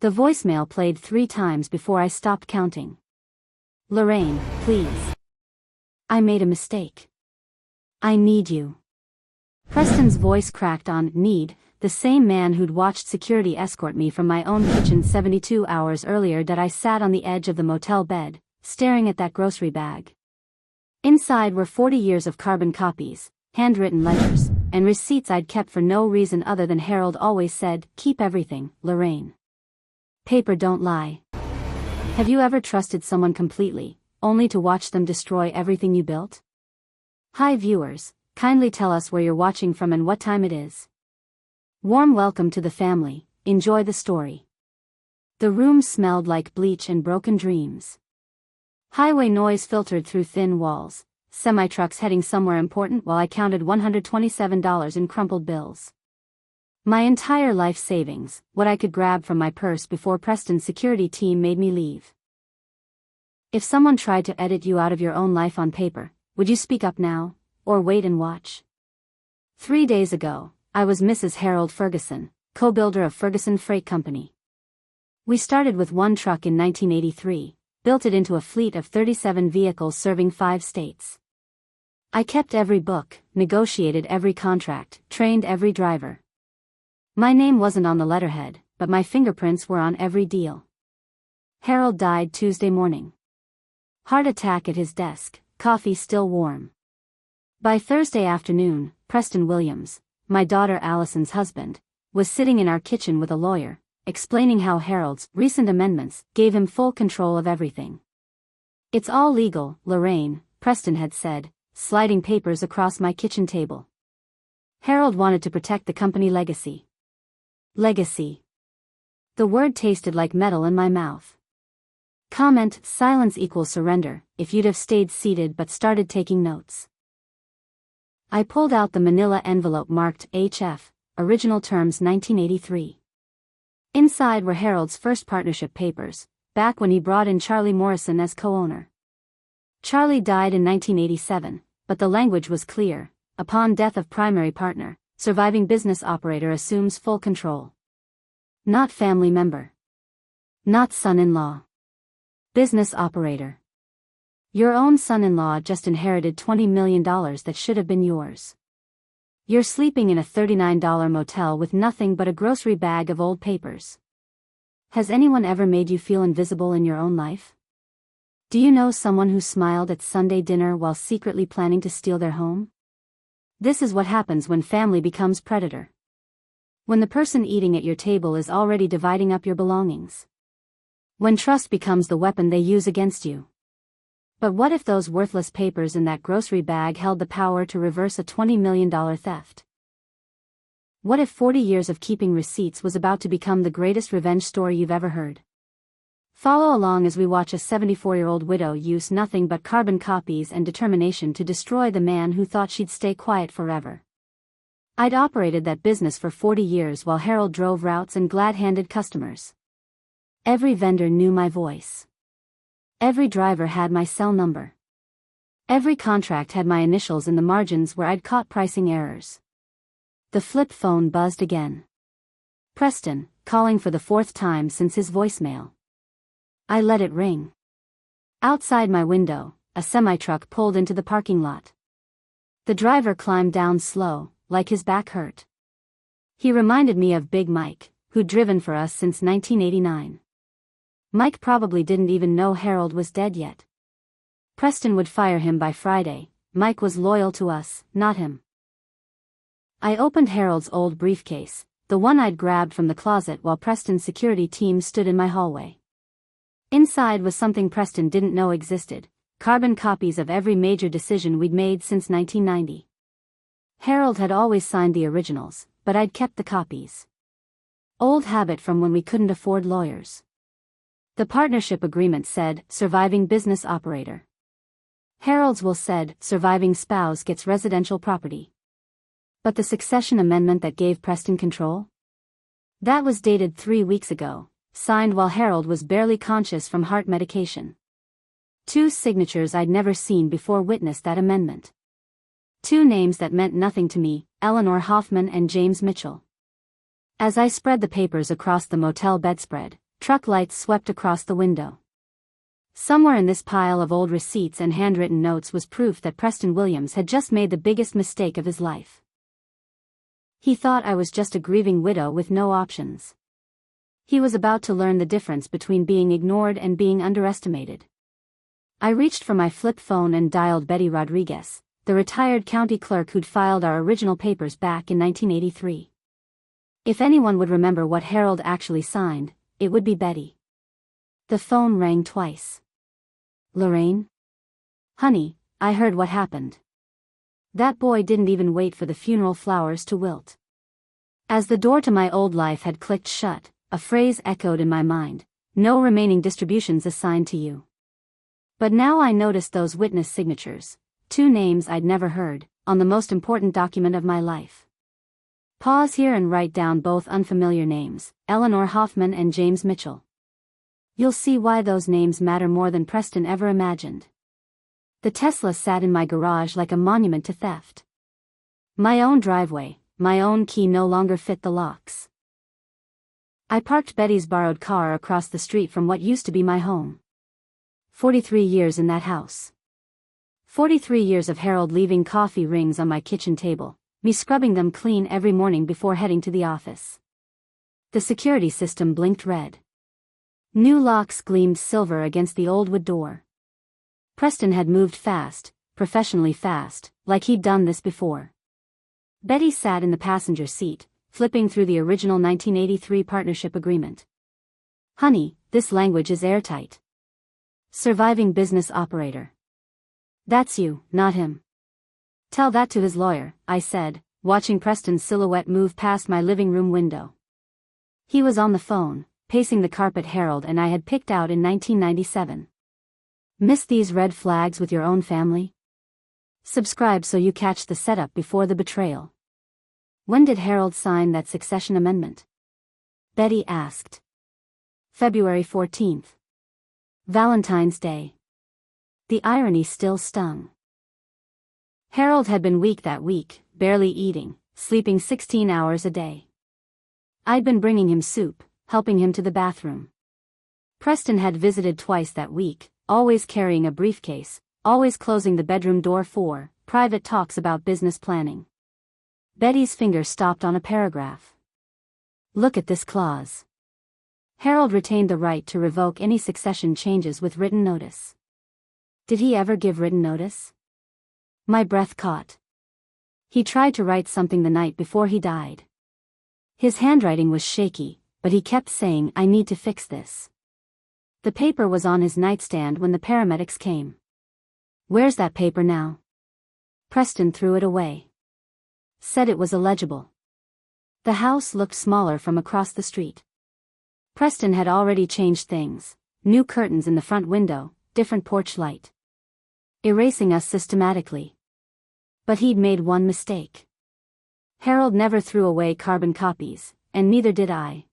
The voicemail played 3 times before I stopped counting. Lorraine, please. I made a mistake. I need you. Preston's voice cracked on need, the same man who'd watched security escort me from my own kitchen 72 hours earlier. That I sat on the edge of the motel bed, staring at that grocery bag. Inside were 40 years of carbon copies, handwritten letters, and receipts I'd kept for no reason other than Harold always said, "Keep everything, Lorraine. Paper don't lie." Have you ever trusted someone completely, only to watch them destroy everything you built? Hi viewers, kindly tell us where you're watching from and what time it is. Warm welcome to the family, enjoy the story. The room smelled like bleach and broken dreams. Highway noise filtered through thin walls, semi-trucks heading somewhere important while I counted $127 in crumpled bills. My entire life savings, what I could grab from my purse before Preston's security team made me leave. If someone tried to edit you out of your own life on paper, would you speak up now, or wait and watch? 3 days ago, I was Mrs. Harold Ferguson, co-builder of Ferguson Freight Company. We started with 1 truck in 1983, built it into a fleet of 37 vehicles serving 5 states. I kept every book, negotiated every contract, trained every driver. My name wasn't on the letterhead, but my fingerprints were on every deal. Harold died Tuesday morning. Heart attack at his desk, coffee still warm. By Thursday afternoon, Preston Williams, my daughter Allison's husband, was sitting in our kitchen with a lawyer, explaining how Harold's recent amendments gave him full control of everything. "It's all legal, Lorraine," Preston had said, sliding papers across my kitchen table. Harold wanted to protect the company legacy. Legacy. The word tasted like metal in my mouth. Comment: silence equals surrender, if you'd have stayed seated but started taking notes. I pulled out the manila envelope marked HF, Original Terms 1983. Inside were Harold's first partnership papers, back when he brought in Charlie Morrison as co-owner. Charlie died in 1987, but the language was clear: upon death of primary partner, surviving business operator assumes full control. Not family member. Not son-in-law. Business operator. Your own son-in-law just inherited $20 million that should have been yours. You're sleeping in a $39 motel with nothing but a grocery bag of old papers. Has anyone ever made you feel invisible in your own life? Do you know someone who smiled at Sunday dinner while secretly planning to steal their home? This is what happens when family becomes predator. When the person eating at your table is already dividing up your belongings. When trust becomes the weapon they use against you. But what if those worthless papers in that grocery bag held the power to reverse a $20 million theft? What if 40 years of keeping receipts was about to become the greatest revenge story you've ever heard? Follow along as we watch a 74-year-old widow use nothing but carbon copies and determination to destroy the man who thought she'd stay quiet forever. I'd operated that business for 40 years while Harold drove routes and glad-handed customers. Every vendor knew my voice. Every driver had my cell number. Every contract had my initials in the margins where I'd caught pricing errors. The flip phone buzzed again. Preston, calling for the 4th time since his voicemail. I let it ring. Outside my window, a semi-truck pulled into the parking lot. The driver climbed down slow, like his back hurt. He reminded me of Big Mike, who'd driven for us since 1989. Mike probably didn't even know Harold was dead yet. Preston would fire him by Friday. Mike was loyal to us, not him. I opened Harold's old briefcase, the one I'd grabbed from the closet while Preston's security team stood in my hallway. Inside was something Preston didn't know existed: carbon copies of every major decision we'd made since 1990. Harold had always signed the originals, but I'd kept the copies. Old habit from when we couldn't afford lawyers. The partnership agreement said, surviving business operator. Harold's will said, surviving spouse gets residential property. But the succession amendment that gave Preston control? That was dated 3 weeks ago, signed while Harold was barely conscious from heart medication. 2 signatures I'd never seen before witnessed that amendment. 2 names that meant nothing to me, Eleanor Hoffman and James Mitchell. As I spread the papers across the motel bedspread, Truck lights swept across the window. Somewhere in this pile of old receipts and handwritten notes was proof that Preston Williams had just made the biggest mistake of his life. He thought I was just a grieving widow with no options. He was about to learn the difference between being ignored and being underestimated. I reached for my flip phone and dialed Betty Rodriguez, the retired county clerk who'd filed our original papers back in 1983. If anyone would remember what Harold actually signed, it would be Betty. The phone rang twice. Lorraine? Honey, I heard what happened. That boy didn't even wait for the funeral flowers to wilt. As the door to my old life had clicked shut, a phrase echoed in my mind: no remaining distributions assigned to you. But now I noticed those witness signatures, 2 names I'd never heard, on the most important document of my life. Pause here and write down both unfamiliar names, Eleanor Hoffman and James Mitchell. You'll see why those names matter more than Preston ever imagined. The Tesla sat in my garage like a monument to theft. My own driveway, my own key no longer fit the locks. I parked Betty's borrowed car across the street from what used to be my home. 43 years in that house. 43 years of Harold leaving coffee rings on my kitchen table, me scrubbing them clean every morning before heading to the office. The security system blinked red. New locks gleamed silver against the old wood door. Preston had moved fast, professionally fast, like he'd done this before. Betty sat in the passenger seat, flipping through the original 1983 partnership agreement. Honey, this language is airtight. Surviving business operator. That's you, not him. Tell that to his lawyer, I said, watching Preston's silhouette move past my living room window. He was on the phone, pacing the carpet Harold and I had picked out in 1997. Miss these red flags with your own family? Subscribe so you catch the setup before the betrayal. When did Harold sign that succession amendment? Betty asked. February 14th. Valentine's Day. The irony still stung. Harold had been weak that week, barely eating, sleeping 16 hours a day. I'd been bringing him soup, helping him to the bathroom. Preston had visited twice that week, always carrying a briefcase, always closing the bedroom door for private talks about business planning. Betty's finger stopped on a paragraph. Look at this clause. Harold retained the right to revoke any succession changes with written notice. Did he ever give written notice? My breath caught. He tried to write something the night before he died. His handwriting was shaky, but he kept saying, I need to fix this. The paper was on his nightstand when the paramedics came. Where's that paper now? Preston threw it away. Said it was illegible. The house looked smaller from across the street. Preston had already changed things. New curtains in the front window, different porch light. Erasing us systematically. But he'd made one mistake. Harold never threw away carbon copies, and neither did I.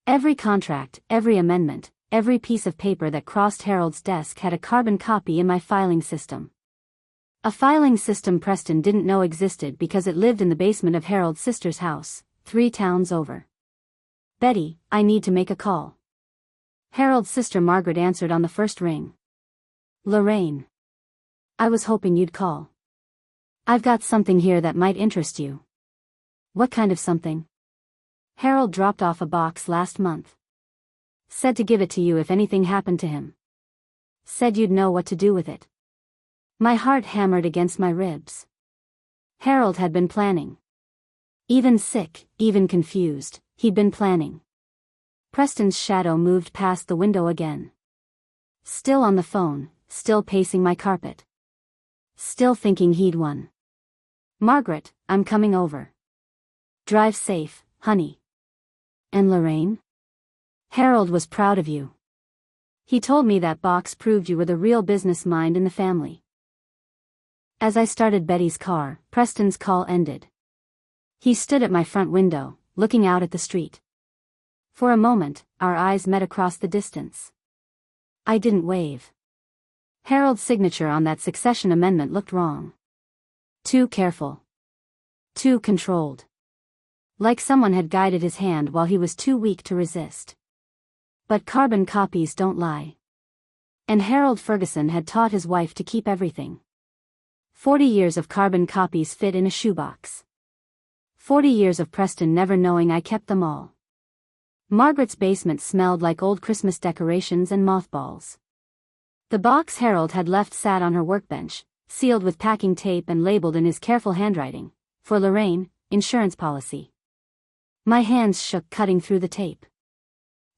Every contract, every amendment, every piece of paper that crossed Harold's desk had a carbon copy in my filing system. A filing system Preston didn't know existed because it lived in the basement of Harold's sister's house, 3 towns over. Betty, I need to make a call. Harold's sister Margaret answered on the first ring. Lorraine. I was hoping you'd call. I've got something here that might interest you. What kind of something? Harold dropped off a box last month. Said to give it to you if anything happened to him. Said you'd know what to do with it. My heart hammered against my ribs. Harold had been planning. Even sick, even confused, he'd been planning. Preston's shadow moved past the window again. Still on the phone, still pacing my carpet. Still thinking he'd won. Margaret, I'm coming over. Drive safe, honey. And Lorraine? Harold was proud of you. He told me that box proved you were the real business mind in the family. As I started Betty's car, Preston's call ended. He stood at my front window, looking out at the street. For a moment, our eyes met across the distance. I didn't wave. Harold's signature on that succession amendment looked wrong. Too careful. Too controlled. Like someone had guided his hand while he was too weak to resist. But carbon copies don't lie. And Harold Ferguson had taught his wife to keep everything. 40 years of carbon copies fit in a shoebox. 40 years of Preston never knowing I kept them all. Margaret's basement smelled like old Christmas decorations and mothballs. The box Harold had left sat on her workbench, sealed with packing tape and labeled in his careful handwriting, "For Lorraine, insurance policy." My hands shook cutting through the tape.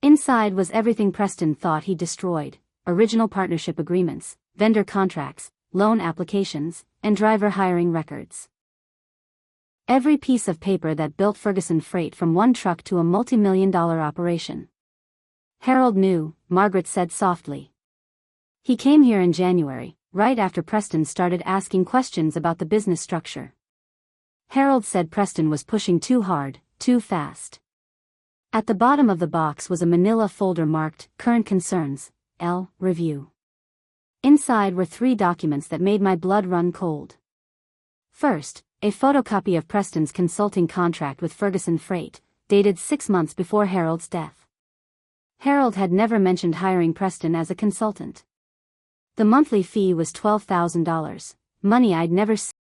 Inside was everything Preston thought he'd destroyed: original partnership agreements, vendor contracts, loan applications, and driver hiring records. Every piece of paper that built Ferguson Freight from one truck to a multi-million-dollar operation. Harold knew, Margaret said softly. He came here in January, right after Preston started asking questions about the business structure. Harold said Preston was pushing too hard, too fast. At the bottom of the box was a manila folder marked, "Current Concerns, L. Review." Inside were 3 documents that made my blood run cold. First, a photocopy of Preston's consulting contract with Ferguson Freight, dated 6 months before Harold's death. Harold had never mentioned hiring Preston as a consultant. The monthly fee was $12,000, money I'd never seen.